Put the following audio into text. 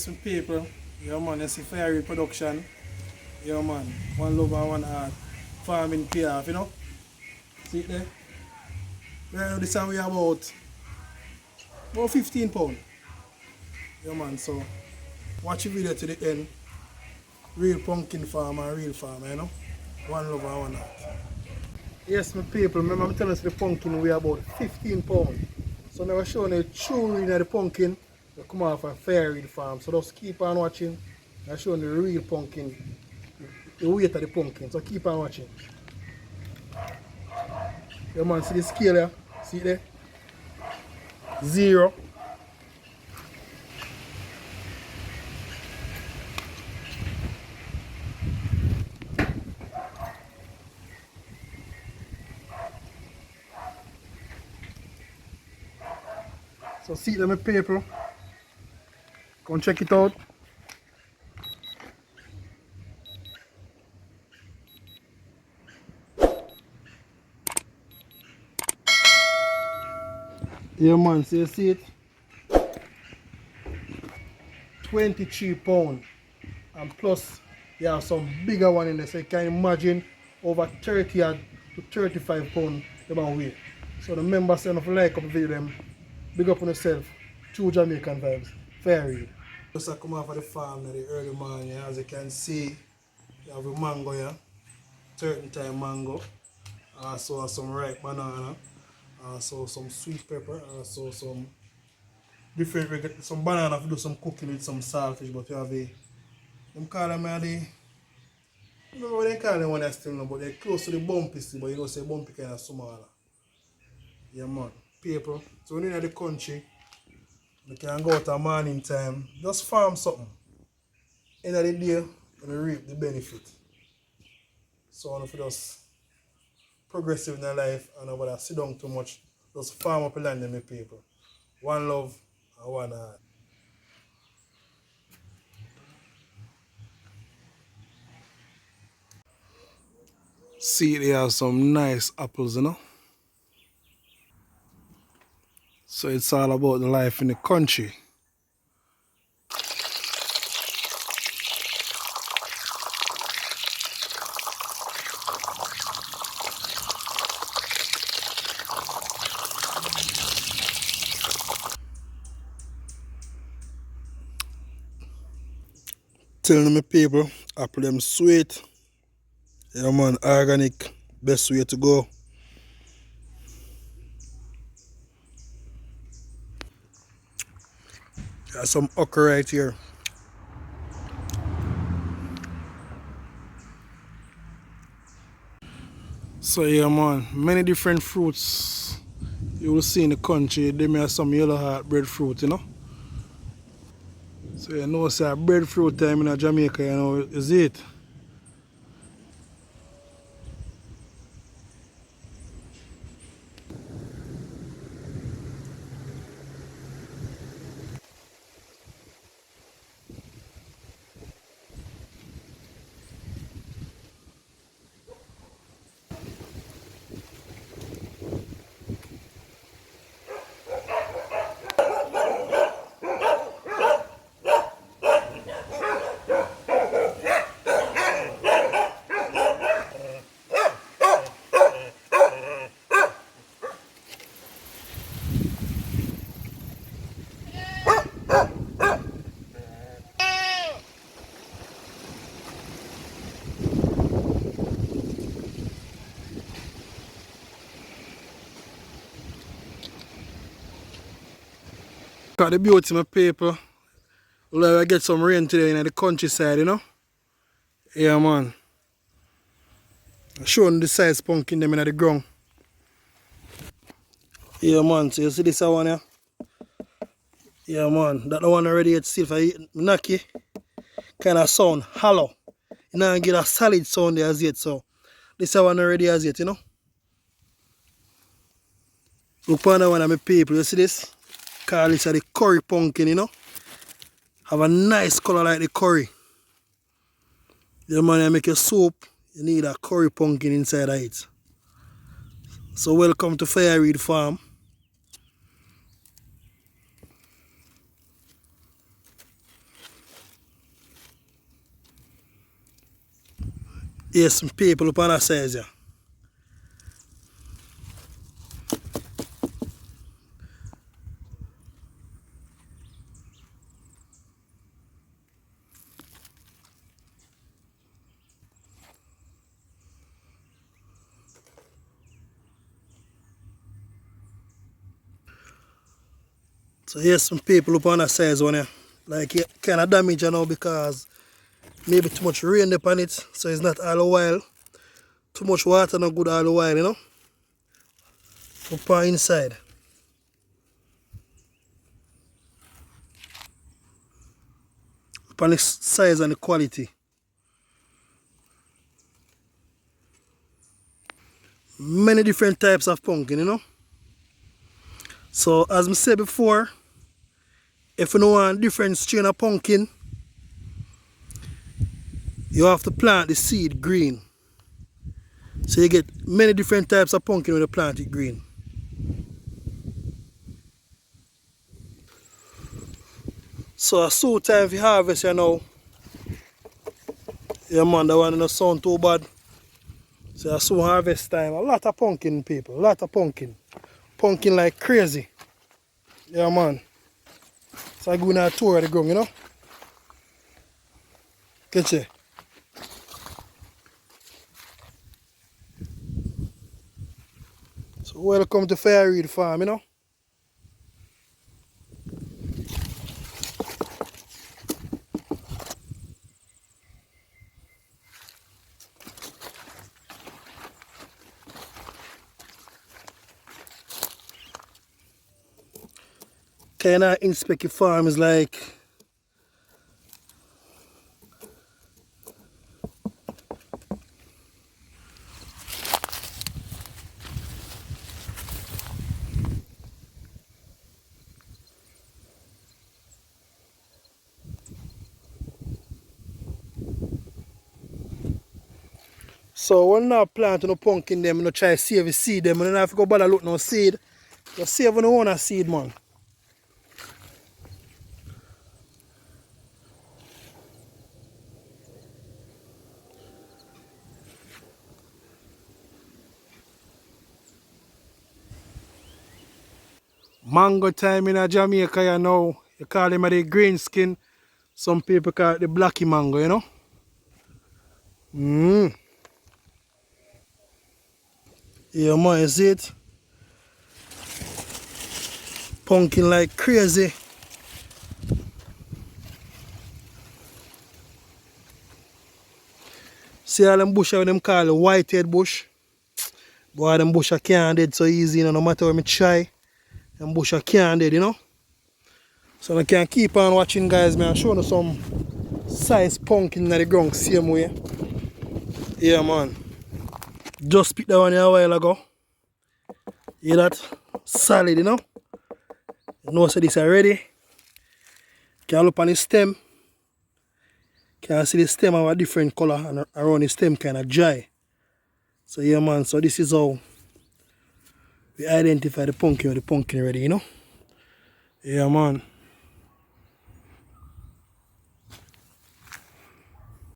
Yes, my people. Yeah, man, you see Fire Reid production. Yeah, man. One love and one heart. Farming pay off, you know? See it there? Right now, this time we about 15 pounds. Yeah, man, so watch the video to the end. Real pumpkin farmer, real farmer, you know? One love and one heart. Yes, my people, remember I'm telling us the pumpkin weigh about 15 pounds. So now we're showing you true reading of the pumpkin that come off a Fire Reid farm. So just keep on watching. I'm showing the real pumpkin, the weight of the pumpkin. So keep on watching. Yeah, man, see the scale there? See it there? 0. So see it on my paper. Come check it out. Yeah, man, so you see it? 23 pounds. And plus, you have some bigger one in there. So you can imagine over 30 to 35 pounds the man weight. So the members send off like up the video them. Big up on yourself. True Jamaican Vibes. Fire Reid. Just I come off of the farm in the early morning. As you can see, you have a mango here. Certain time mango. Also some ripe banana. Also some sweet pepper. Also some different, some banana to do some cooking with some saltfish. But you have a, them call them the, I don't know what they call them when they're still know, but they're close to the bumpy still, but you know say bumpy kind of smaller. Yeah, man. People. So when you're in the country, you can go out at morning time, just farm something. End of the day, you reap the benefit. So if you just progressive in your life and nobody sit down too much, just farm up the land in the people. One love and one heart. See, they have some nice apples, you know. So it's all about the life in the country. Telling me people, apple them sweet. Yeah, man, organic, best way to go. Got some okra right here. So yeah, man, many different fruits you will see in the country. They may have some yellow heart breadfruit, you know. So you know, say breadfruit time in Jamaica, you know, is it? Got the beauty, my people. We'll get some rain today in the countryside, you know. Yeah, man. Showing the size pumpkin them in the ground. Yeah, man. So you see this one here? Yeah, man. That one already it's still for knocky. Kind of sound hollow. You know, get a solid sound there as yet. So this one already as yet, you know. Look on the one of my people. You see this? Call this the curry pumpkin, you know. Have a nice color like the curry. Yeah, man, you make your soup, you need a curry pumpkin inside of it. So welcome to Fire Reid Farm. Here's some people up on that size, yeah. So here's some people up on that size one, yeah. Like it kind of damage you know because maybe too much rain upon it, so it's not all the while. Too much water not good all the while, you know. Up on inside. Up on the size and the quality. Many different types of pumpkin, you know. So as I said before, if you don't want different strain of pumpkin, you have to plant the seed green. So you get many different types of pumpkin when you plant it green. So soon time for harvest you know. Yeah man, that one doesn't sound too bad. So soon harvest time. A lot of pumpkin people, a lot of pumpkin. Pumpkin like crazy. Yeah man. So I go on a tour of the ground, you know. Get you. So welcome to Fire Reid farm, you know. Kind of inspect your farm is like so when I plant no pumpkin them, I try to save the seed them, and then I have to go bother look no seed. You save on the own seed man. Mango time in Jamaica, you know. You call them the green skin. Some people call it the blacky mango, you know. Yeah man, you see it? Pumpkin like crazy. See all them bush how them call the white-head bush. Boy, them bush can't dead so easy, you know, no matter what I try. Them bush can't dead, you know. So I can keep on watching guys, man. I'm showing you some size pumpkin in the ground same way. Yeah man. Just picked that one here a while ago. Hear that? Solid, you know. You know so this already. Can look on the stem. Can see the stem have a different color and around the stem kind of dry. So yeah man, so this is how we identify the pumpkin with the pumpkin already, you know. Yeah man.